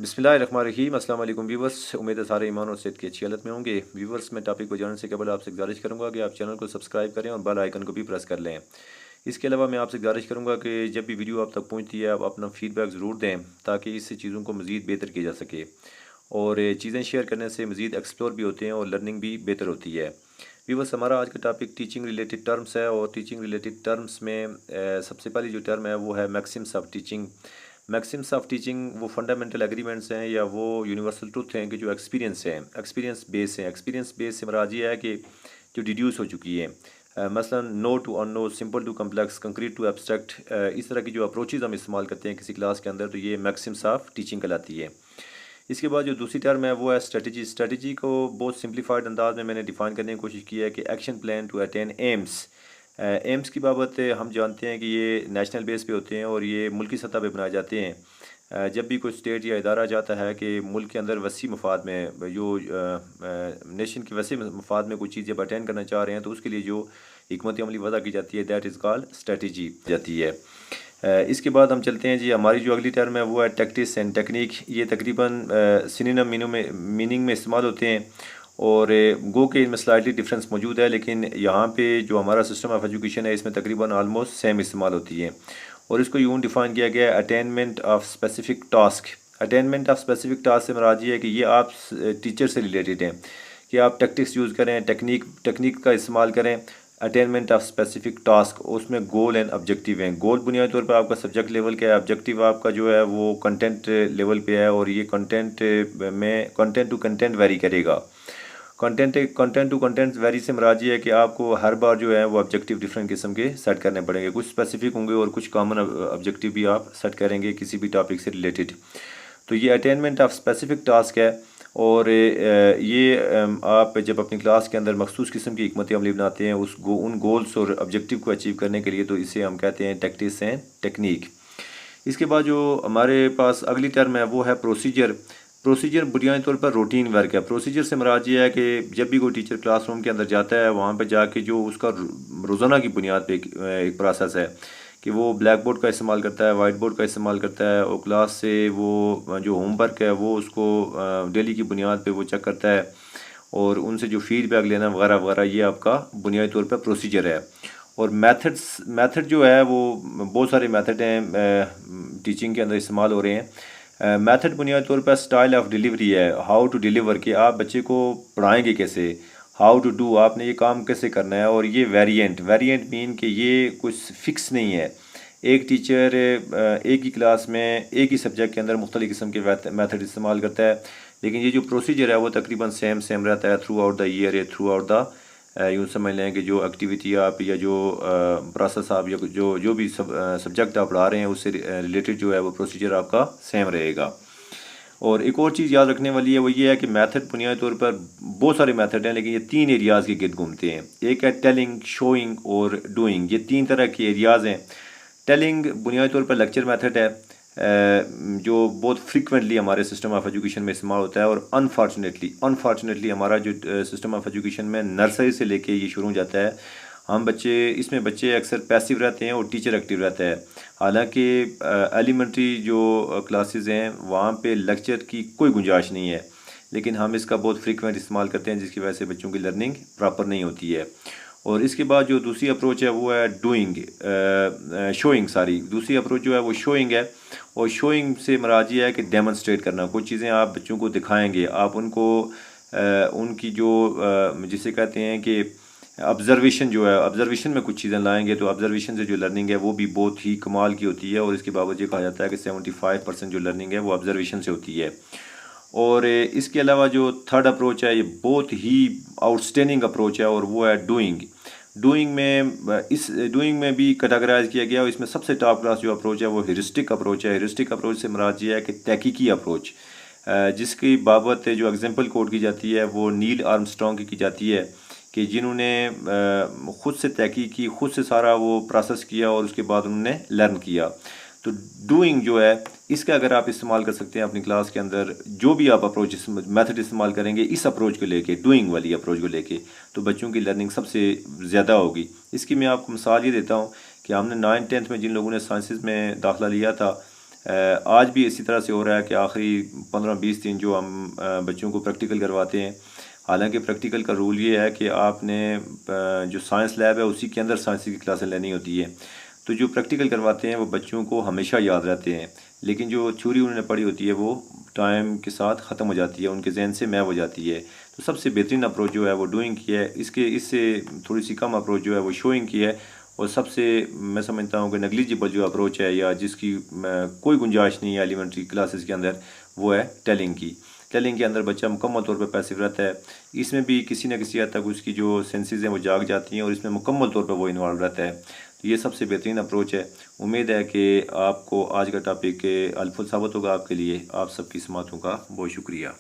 बिस्मिल्लाहिर्रहमानिर्रहीम। अस्सलाम वालेकुम व्यूवर्स, उम्मीद है सारे ईमान और सेहत की अच्छी हालत में होंगे। व्यूवर्स, मैं टॉपिक को जानने से कबल आपसे गुजारिश करूंगा कि आप चैनल को सब्सक्राइब करें और बेल आइकन को भी प्रेस कर लें। इसके अलावा मैं आपसे गुजारिश करूंगा कि जब भी वीडियो आप तक पहुंचती है आप अपना फीडबैक ज़रूर दें ताकि इससे चीज़ों को मज़ीद बेहतर किया जा सके। और चीज़ें शेयर करने से मज़ीद एक्सप्लोर भी होते हैं और लर्निंग भी बेहतर होती है। व्यूवर्स, हमारा आज का टॉपिक टीचिंग रिलेटेड टर्म्स है और टीचिंग रिलेटेड टर्म्स में सबसे पहली जो टर्म है वो है Maxim's of teaching. Maxim's of teaching वो फंडामेंटल एग्रीमेंट्स हैं या वो यूनिवर्सल ट्रुथ हैं कि जो एक्सपीरियंस हैं, एक्सपीरियंस बेस हैं। एक्सपीरियंस बेस से मुराद ये है कि जो डिड्यूस हो चुकी है, मसलन known to unknown, simple to complex, concrete to abstract, इस तरह की जो अप्रोचेज़ हम इस्तेमाल करते हैं किसी क्लास के अंदर, तो ये मैक्सिम्स ऑफ टीचिंग कहलाती है। इसके बाद जो दूसरी टर्म है वो है स्ट्रेटजी। स्ट्रेटजी को बहुत सिंप्लीफाइड अंदाज में मैंने डिफ़ाइन करने की कोशिश की है कि action plan to attain aims. Aims की बाबत हम जानते हैं कि ये नेशनल बेस पे होते हैं और ये मुल्की सतह पे बनाए जाते हैं। जब भी कोई स्टेट या इदारा चाहता है कि मुल्क के अंदर वसी मफाद में जो नेशन की वसी मफाद में कोई चीज़ जब अटेंड करना चाह रहे हैं तो उसके लिए जो हिकमत अमली वज़ा की जाती है, दैट इज़ कॉल्ड स्ट्रेटजी जाती है। इसके बाद हम चलते हैं जी, हमारी जो अगली टर्म है वो है टैक्टिक्स एंड टेक्निक। ये तकरीबन सिनोनिम मीनिंग में इस्तेमाल होते हैं और गो के इनमें स्लाइटली डिफरेंस मौजूद है, लेकिन यहाँ पे जो हमारा सिस्टम ऑफ एजुकेशन है इसमें तकरीबन आलमोस्ट सेम इस्तेमाल होती है। और इसको यूँ डिफ़ाइन किया गया है attainment of specific task. Attainment of specific task से मुराद ये है कि ये आप टीचर से रिलेटेड हैं कि आप टैक्टिक्स यूज़ करें, टेक्निक का इस्तेमाल करें। अटेनमेंट ऑफ स्पेसिफिक टास्क, उसमें गोल एंड ऑब्जेक्टिव हैं। गोल बुनियादी तौर पर आपका सब्जेक्ट लेवल का है, ऑब्जेक्टिव आपका जो है वो कंटेंट लेवल पे है और ये कंटेंट टू कंटेंट वेरी करेगा। कंटेंट टू कंटेंट वेरी से मुराद ये है कि आपको हर बार जो है वो ऑब्जेक्टिव डिफरेंट किस्म के सेट करने पड़ेंगे। कुछ स्पेसिफिक होंगे और कुछ कॉमन ऑब्जेक्टिव भी आप सेट करेंगे किसी भी टॉपिक से रिलेटेड। तो ये अटेनमेंट ऑफ स्पेसिफिक टास्क है और ये आप जब अपनी क्लास के अंदर मखसूस किस्म की हिकमत अमली बनाते हैं उन गोल्स और ऑब्जेक्टिव को अचीव करने के लिए, तो इसे हम कहते हैं टैक्टिक्स एंड टेक्निक। इसके बाद जो हमारे पास अगली टर्म है वो है प्रोसीजर। प्रोसीजर बुनियादी तौर पर रूटीन वर्क है। प्रोसीजर से मुराद ये है कि जब भी कोई टीचर क्लासरूम के अंदर जाता है वहाँ पर जाके जो उसका रोज़ाना की बुनियाद पे एक प्रोसेस है कि वो ब्लैक बोर्ड का इस्तेमाल करता है, वाइट बोर्ड का इस्तेमाल करता है और क्लास से वो जो होमवर्क है वो उसको डेली की बुनियाद पे वो चेक करता है और उनसे जो फीडबैक लेना वगैरह वगैरह, ये आपका बुनियादी तौर पर प्रोसीजर है। और मेथड जो है वो बहुत सारे मेथड हैं टीचिंग के अंदर इस्तेमाल हो रहे हैं। मेथड बुनियादी तौर पर स्टाइल ऑफ डिलीवरी है, हाउ टू डिलीवर, कि आप बच्चे को पढ़ाएंगे कैसे, हाउ टू डू, आपने ये काम कैसे करना है। और ये वेरिएंट मीन कि ये कुछ फिक्स नहीं है। एक टीचर एक ही क्लास में एक ही सब्जेक्ट के अंदर मुख्तलिफ किस्म के मेथड इस्तेमाल करता है, लेकिन ये जो प्रोसीजर है वो तकरीबन सेम रहता है थ्रू आउट द ईयर या थ्रू आउट द यूँ समझ लें कि जो एक्टिविटी आप या जो प्रोसेस आप या जो भी सब्जेक्ट आप पढ़ा रहे हैं उससे रिलेटेड जो है वो प्रोसीजर आपका सेम रहेगा। और एक और चीज़ याद रखने वाली है वो ये है कि मेथड बुनियादी तौर पर बहुत सारे मेथड हैं, लेकिन ये तीन एरियाज़ के गिर्द घूमते हैं। एक है टेलिंग, शोइंग और डूइंग। ये तीन तरह के एरियाज़ हैं। टेलिंग बुनियादी तौर पर लेक्चर मेथड है जो बहुत फ्रीक्वेंटली हमारे सिस्टम ऑफ एजुकेशन में इस्तेमाल होता है और अनफॉर्चुनेटली हमारा जो सिस्टम ऑफ एजुकेशन में नर्सरी से लेके ये शुरू हो जाता है। इसमें बच्चे अक्सर पैसिव रहते हैं और टीचर एक्टिव रहता है। हालांकि एलिमेंट्री जो क्लासेस हैं वहाँ पे लेक्चर की कोई गुंजाइश नहीं है, लेकिन हम इसका बहुत फ्रीक्वेंट इस्तेमाल करते हैं जिसकी वजह से बच्चों की लर्निंग प्रॉपर नहीं होती है। और इसके बाद जो दूसरी अप्रोच है वो है दूसरी अप्रोच जो है वो शोइंग है। और शोइंग से मुराद ये है कि डेमोन्स्ट्रेट करना, कुछ चीज़ें आप बच्चों को दिखाएंगे, आप उनको उनकी जो जिसे कहते हैं कि ऑब्जर्वेशन जो है, ऑब्जर्वेशन में कुछ चीज़ें लाएंगे तो ऑब्जर्वेशन से जो लर्निंग है वो भी बहुत ही कमाल की होती है। और इसके बावजूद ये कहा जाता है कि 75% जो लर्निंग है वो ऑब्जर्वेशन से होती है। और इसके अलावा जो थर्ड अप्रोच है ये बहुत ही आउटस्टैंडिंग अप्रोच है और वो है डूइंग में भी कैटेगराइज किया गया और इसमें सबसे टॉप क्लास जो अप्रोच है वो ह्यूरिस्टिक अप्रोच है। ह्यूरिस्टिक अप्रोच से मुराद ये है कि तहकीकी अप्रोच, जिसकी बाबत जो एग्जाम्पल कोट की जाती है वो नील आर्मस्ट्रॉन्ग की जाती है कि जिन्होंने ख़ुद से तहकीक की, ख़ुद से सारा वो प्रोसेस किया और उसके बाद उन्होंने लर्न किया। तो डूइंग जो है इसका अगर आप इस्तेमाल कर सकते हैं अपनी क्लास के अंदर, जो भी आप मेथड इस्तेमाल करेंगे इस अप्रोच को लेके, डूइंग वाली अप्रोच को लेके, तो बच्चों की लर्निंग सबसे ज़्यादा होगी। इसकी मैं आपको मिसाल ये देता हूँ कि हमने 9th 10th में जिन लोगों ने साइंसेस में दाखिला लिया था आज भी इसी तरह से हो रहा है कि आखिरी 15-20 दिन जो हम बच्चों को प्रैक्टिकल करवाते हैं, हालांकि प्रैक्टिकल का रूल ये है कि आपने जो साइंस लैब है उसी के अंदर साइंस की क्लासें लेनी होती है। तो जो प्रैक्टिकल करवाते हैं वो बच्चों को हमेशा याद रहते हैं, लेकिन जो थ्योरी उन्होंने पढ़ी होती है वो टाइम के साथ ख़त्म हो जाती है, उनके जहन से मैप हो जाती है। तो सबसे बेहतरीन अप्रोच जो है वो डूइंग की है, इससे थोड़ी सी कम अप्रोच जो है वो शोइंग की है। और सबसे मैं समझता हूँ कि नेग्लिजिबल जो अप्रोच है या जिसकी कोई गुंजाइश नहीं है एलिमेंट्री क्लासेस के अंदर, वो है टेलिंग की। टेलिंग के अंदर बच्चा मुकम्मल तौर पर पैसिव रहता है। इसमें भी किसी न किसी हद तक उसकी जो सेंसेस हैं वो जाग जाती हैं और इसमें मुकम्मल तौर पर वो इन्वॉल्व रहता है। तो ये सबसे बेहतरीन अप्रोच है। उम्मीद है कि आपको आज का टॉपिक हेल्पफुल साबित होगा आपके लिए। आप सबकी समातों का बहुत शुक्रिया।